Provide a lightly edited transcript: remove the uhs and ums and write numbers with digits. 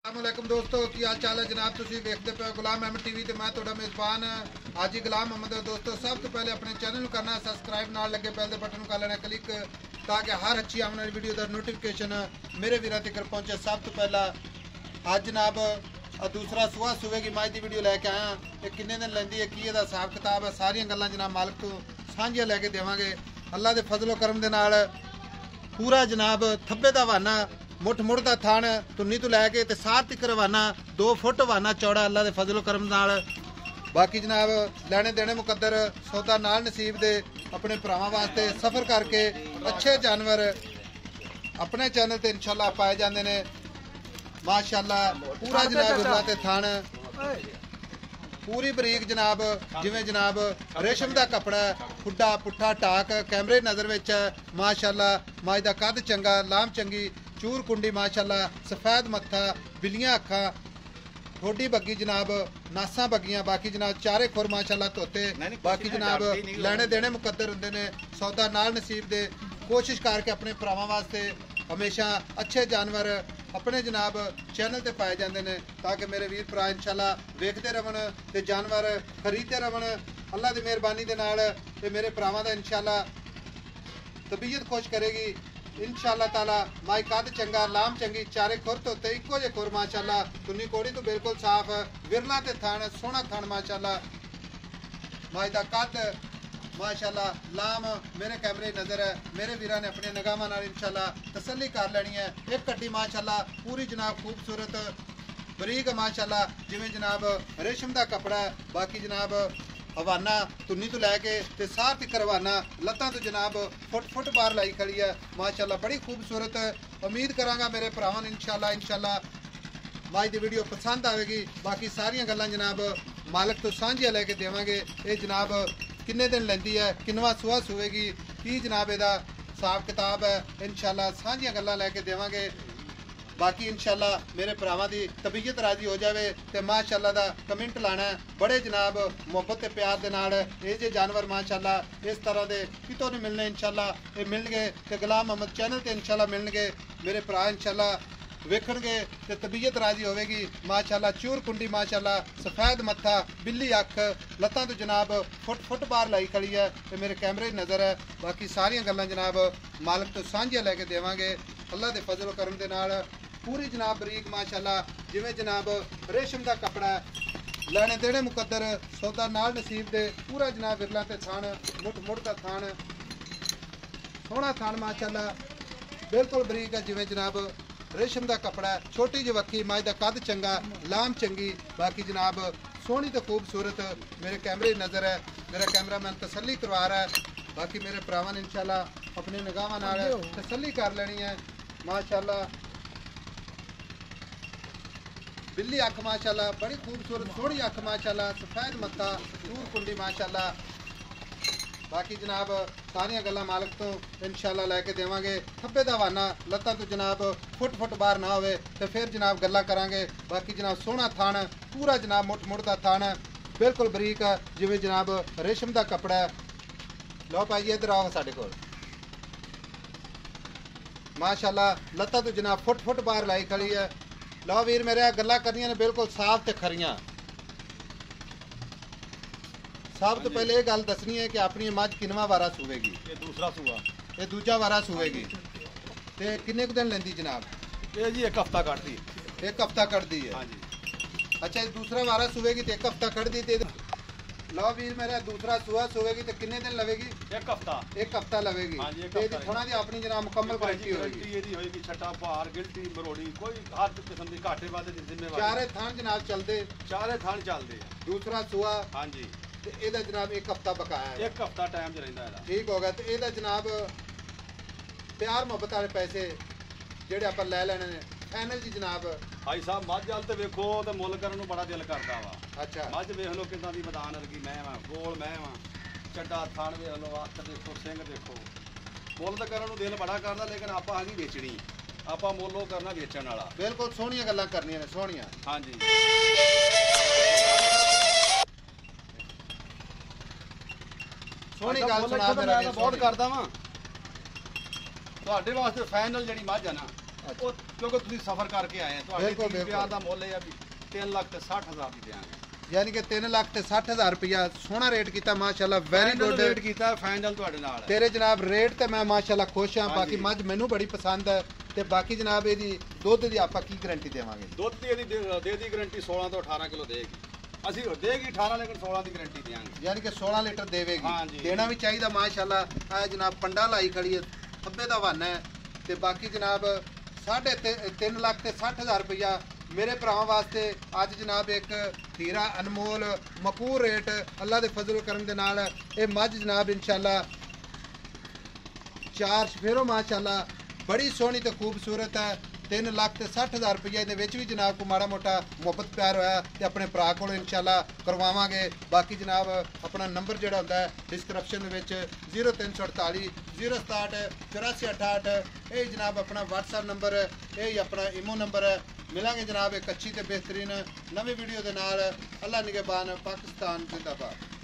अस्सलामुअलैकुम दोस्तों की हाल चाल है जनाब। तुसीं वेखदे पे गुलाम अहमद टीवी ते मैं तुहाडा मेज़बान हाजी गुलाम अहमद। दोस्तों सब तो पहले अपने चैनल को करना सबसक्राइब, नाल लगे बैल दे बटन कर लेना क्लिक ताकि हर अच्छी आने वाली वीडियो का नोटिफिकेशन मेरे वीरां तक पहुंचे। सब तो पहला अज जनाब दूसरा सुहा सूबे की माई की वीडियो लैके आया। ये किन्ने दिन लैंदी है, की इहदा हिसाब किताब है, सारियां गल्लां जनाब मालिक तो सांझियां लैके देवांगे। अल्लाह के फजलो करम दे नाल पूरा जनाब थब्बे दा हवाना, मुठ मुड़ दा थान, तुन्नी तो लैके ते सार तक हवाना 2 फुट हवाना चौड़ा अल्लाह के फजलो करम नाल। बाकी जनाब लैने देने मुकद्दर सौदा नाल नसीब दे अपने भरावां वास्ते सफ़र करके अच्छे जानवर अपने चैनल ते इंशाल्लाह पाए जाते हैं। माशाअल्लाह पूरा जनाब उरला ते थान पूरी बरीक जनाब जिवें जनाब रेशम का कपड़ा, खुड्डा पुट्ठा टाक कैमरे नज़र विच माशाअल्लाह। माई दा कद चंगा, लाम चंगी, चूर कुंडी माशाअल्लाह, सफेद मत्था, बिल्लियां अखां, ठोडी बग्गी जनाब, नासा बग्गियां। बाकी जनाब चारे खुर माशाअल्लाह धोते। बाकी जनाब लैने देने मुकद्दर हुंदे ने, सौदा नाल नसीब दे। कोशिश करके अपने भरावां वास्ते हमेशा अच्छे जानवर अपने जनाब चैनल ते पाए जाते हैं ताकि मेरे वीर भरा इंशाल्लाह वेखते रहन ते जानवर खरीदते रहन। अल्लाह की मेहरबानी दे नाल ते मेरे भरावां दा इंशाल्लाह तबीयत खुश करेगी इंशाल्लाह ताला। माई कद चंगा, लाम चंगी, चारे खुर धोते, इको जे खुर माशाल्लाह, तुन्नी कोड़ी तो बिल्कुल साफ, विरला ते थान सोहना थान माशाल्लाह। माई दा कद माशाल्लाह, लाम मेरे कैमरे नज़र है। मेरे वीरां ने अपने निगाहां नाल इंशाल्लाह तसल्ली कर लेनी है। एक कट्टी माशाल्लाह पूरी जनाब खूबसूरत बरीक माशाल्लाह जिवें जनाब रेशम का कपड़ा है। बाकी जनाब हवाना तुन्नी तो लैके ते सार तक हवाना, लत्तां तो जनाब फुट बार लाई खड़ी है माशाल्लाह, बड़ी खूबसूरत। उम्मीद करांगा मेरे भरावां ने इंशाल्लाह माई दी वीडियो पसंद आएगी। बाकी सारियां गल्लां जनाब मालिक तो सांझियां लैके देवांगे। ये जनाब किन्ने दिन लैंदी है, किन्नवा सुहा सूएगी, की जनाब इहदा हिसाब किताब है, इंशाल्लाह सांझियां गल्लां लैके देवांगे। बाकी इंशाल्लाह मेरे भरावां दी तबीयत राजी हो जाए तो माशाल्लाह दा कमेंट लाना है। बड़े जनाब मुहब्बत ते प्यार दे नाल ये जे जानवर माशाल्लाह इस तरह दे कितों नहीं मिलने इंशाल्लाह ये मिलणगे ते गुलाम अहमद चैनल ते इंशाल्लाह मिलणगे। मेरे भरा इंशाल्लाह वेखणगे ते तबीयत राजी होवेगी माशाल्लाह। चूर कुंडी माशाल्लाह, सफेद मत्था, बिल्ली अख, लत्तां तो जनाब फुट बार लाई खड़ी है ते मेरे कैमरे नज़र है। बाकी सारियां गल्लां जनाब मालिक तो सांझियां लैके देवांगे अल्लाह दे फजल करम दे नाल। पूरी जनाब बरीक माशाल्लाह जिवें जनाब रेशम का कपड़ा लैने देने मुकद्दर सौदा नाल नसीब दे। पूरा जनाब विरला ते थान, मुठ मुड़ का थान, सोहना थान माशाल्लाह, बिल्कुल बरीक है जिवें जनाब रेशम का कपड़ा। छोटी जी वक्की, माई का कद चंगा, लाम चंगी। बाकी जनाब सोहनी तो खूबसूरत मेरे कैमरे नज़र है। मेरा कैमरामैन तसल्ली करवा रहा है। बाकी मेरे भरावां ने इंशाल्लाह अपने निगाहां नाल तसल्ली कर लेनी है माशाल्लाह। बिल्ली अख माशाल्लाह, बड़ी खूबसूरत सोहनी अख माशाल्लाह, सफेद मत्था, चूर कुंडी माशाल्लाह। बाकी जनाब सारियां गल्लां मालिक तो इंशाल्लाह लैके देवांगे। थब्बे दा हवाना, लत्तां तो जनाब फुट बार ना होवे तो फिर जनाब गल्लां करांगे। बाकी जनाब सोहना थान, पूरा जनाब मुठ मुड़ दा थान, बिल्कुल बरीक जिवें जनाब रेशम का कपड़ा है। लो भाई इधर आओ साडे कोल माशाल्लाह, लत्तां तो जनाब फुट बार लाई खड़ी है। लो वीर मेरे गल्लां करनियां ने बिल्कुल साफ ते खरियां। सब तो पहले ये गल दसनी है कि अपनी मझ किनवा वारा सूवेगी? ये दूसरा सूआ, ये दूजा वारा सूवेगी ते किन्ने कुछ दिन लेंदी जनाब? ये जी 1 हफ्ता कटदी है। 1 हफ्ता कटदी है? हाँ जी। अच्छा दूसरा वारा सूवेगी तो 1 हफ्ता कट दी ते लो वीर मेरा दूसरा सुहा सूवेगी तो किन्ने दिन लवेगी? 1 हफ्ता। 1 हफ्ता लवेगी। हाँ जी, 1 ते हफ्ता थोड़ा दी अपनी जनाब मुकम्मल गारंटी होगी। ਇਹਦੀ ਹੋਏਗੀ ਛੱਟਾ ਭਾਰ, ਗਿਲਟੀ, ਮਰੋੜੀ, ਕੋਈ ਹਰ ਕਿਸਮ ਦੀ ਘਾਟੇ ਵਾਧੇ ਦੀ ਜ਼ਿੰਮੇਵਾਰੀ। ਚਾਰੇ ਥਾਂ ਜਨਾਬ ਚੱਲਦੇ, ਚਾਰੇ ਥਾਂ ਚੱਲਦੇ ਆ। दूसरा सुहा हाँ जी, ਤੇ ਇਹਦਾ ਜਨਾਬ 1 ਹफ्ता ਬਕਾਇਆ ਹੈ। 1 ਹफ्ता ਟਾਈਮ ਚ ਰਹਿੰਦਾ ਇਹਦਾ। ਠੀਕ ਹੋ ਗਿਆ ਤੇ ਇਹਦਾ ਜਨਾਬ ਪਿਆਰ ਮੁਹੱਬਤ ਵਾਲੇ ਪੈਸੇ ਜਿਹੜੇ ਆਪਾਂ ਲੈ ਲੈਣੇ ਨੇ ਫਾਈਨਲ ਜੀ ਜਨਾਬ? ਭਾਈ ਸਾਹਿਬ ਮੱਝ ਵਾਲ ਤੇ ਵੇਖੋ ਤੇ ਮੁੱਲ ਕਰਨ ਨੂੰ ਬੜਾ ਦਿਲ ਕਰਦਾ ਵਾ। ਅੱਛਾ ਮੱਝ ਵੇਖ ਲਓ ਕਿਦਾਂ ਦੀ ਮੈਦਾਨ ਵਰਗੀ ਮੈਂ ਵਾ, ਗੋਲ ਮੈਂ ਵਾ, ਚੱਡਾ ਥਣ ਵੇਖ ਲਓ, ਅੱਖ ਦੇਖੋ, ਸਿੰਘ ਦੇਖੋ। ਮੁੱਲ ਤਾਂ ਕਰਨ ਨੂੰ ਦਿਲ ਬੜਾ ਕਰਦਾ ਲੇਕਿਨ ਆਪਾਂ ਹੈਗੀ ਵੇਚਣੀ, ਆਪਾਂ ਮੁੱਲ ਉਹ ਕਰਨਾ ਵੇਚਣ ਵਾਲਾ। ਬਿਲਕੁਲ ਸੋਹਣੀਆਂ ਗੱਲਾਂ ਕਰਨੀਆਂ ਨੇ, ਸੋਹਣੀਆਂ। ਹਾਂਜੀ ਸੋਹਣੀ ਗੱਲ ਸੁਣਾ ਮੇਰਾ ਬਹੁਤ ਕਰਦਾ ਵਾਂ ਤੁਹਾਡੇ ਵਾਸਤੇ। ਫਾਈਨਲ ਜਿਹੜੀ ਮੱਝ ਆ ਨਾ ਉਹ ਕਿਉਂਕਿ ਤੁਸੀਂ ਸਫ਼ਰ ਕਰਕੇ ਆਏ ਆ ਤੁਹਾਡੇ ਬਿਲਕੁਲ, 30 ਵਿਆਹ ਦਾ ਮੁੱਲ ਇਹ ਆ ਵੀ 3,60,000 ਦੀ ਦਿਆਂਗੇ ਯਾਨੀ ਕਿ 3,60,000 ਰੁਪਇਆ ਸੋਹਣਾ ਰੇਟ ਕੀਤਾ ਮਾਸ਼ਾਅੱਲਾ ਵੈਰੀ Final ਗੁੱਡ ਰੇਟ ਕੀਤਾ ਫਾਈਨਲ ਤੁਹਾਡੇ ਨਾਲ ਹੈ। ਤੇਰੇ ਜਨਾਬ ਰੇਟ ਤੇ ਮੈਂ ਮਾਸ਼ਾਅੱਲਾ ਖੁਸ਼ ਹਾਂ ਹਾਂਜੀ। ਬਾਕੀ ਮੱਝ ਮੈਨੂੰ ਬੜੀ ਪਸੰਦ ਹੈ ਤੇ ਬਾਕੀ ਜਨਾਬ ਇਹਦੀ ਦੁੱਧ ਦੀ ਆਪਾਂ ਕੀ ਗਾਰੰਟੀ ਦੇਵਾਂਗੇ ਦੁੱਧ ਦੀ ਇਹਦੀ ਦੇ ਦੀ ਗਾਰੰਟੀ 16 ਤੋਂ 18 ਕਿਲੋ ਦੇਗੀ ਅਸੀਂ ਦੇਗੀ 18 ਲੇਕਿਨ 16 ਦੀ ਗਾਰੰਟੀ ਦੇਵਾਂਗੇ ਯਾਨੀ ਕਿ 16 ਲੀਟਰ ਦੇਵੇਗੀ ਹਾਂਜੀ। ਦੇਣਾ ਵੀ ਚਾਹੀਦਾ ਮਾਸ਼ਾਅੱਲਾ ਆ ਜਨਾਬ ਪੰਡਾ ਲਾਈ ਖੜੀ ਹੈ ਖੱਬੇ ਦਾ ਵਾਨਾ ਹੈ ਤੇ ਬਾਕੀ ਜਨਾਬ 3,60,000 ਰੁਪਇਆ ਮੇਰੇ ਭਰਾਵਾਂ ਵਾਸਤੇ ਅੱਜ ਜਨਾਬ ਇੱਕ ਹੀਰਾ ਅਨਮੋਲ ਮਕੂਰ ਰੇਟ ਅੱਲਾ ਦੇ ਫਜ਼ਲ ਕਰਮ ਦੇ ਨਾਲ ਇਹ ਮੱਝ ਜਨਾਬ ਇਨਸ਼ਾਅੱਲਾ 4 ਸ਼ਫੇਰੋ ਮਾਸ਼ਾਅੱਲਾ ਬੜੀ ਸੋਹਣੀ ਤੇ ਖੂਬਸੂਰਤ ਹੈ 3,60,000 ਰੁਪਏ ਦੇ ਵਿੱਚ ਵੀ ਜਨਾਬ ਕੋ ਮਾੜਾ ਮੋਟਾ ਮੁਹੱਬਤ ਪਿਆਰ ਹੋਇਆ ਤੇ ਆਪਣੇ ਭਰਾ ਕੋਲ ਇਨਸ਼ਾਅੱਲਾ ਕਰਵਾਵਾਂਗੇ ਬਾਕੀ ਜਨਾਬ ਆਪਣਾ ਨੰਬਰ ਜਿਹੜਾ ਹੁੰਦਾ ਹੈ ਡਿਸਕ੍ਰਿਪਸ਼ਨ ਦੇ ਵਿੱਚ 0348 067 8468 ਇਹ ਜਨਾਬ ਆਪਣਾ WhatsApp ਨੰਬਰ ਇਹ ਹੀ ਆਪਣਾ ਇਮੋ ਨੰਬਰ ਹੈ ਮਿਲਾਂਗੇ ਜਨਾਬ ਇੱਕ ਅੱਛੀ ਤੇ ਬਿਹਤਰੀਨ ਨਵੀਂ ਵੀਡੀਓ ਦੇ ਨਾਲ ਅੱਲਾ ਨਿਗਹਿਬਾਨ ਪਾਕਿਸਤਾਨ ਜ਼ਿੰਦਾਬਾਦ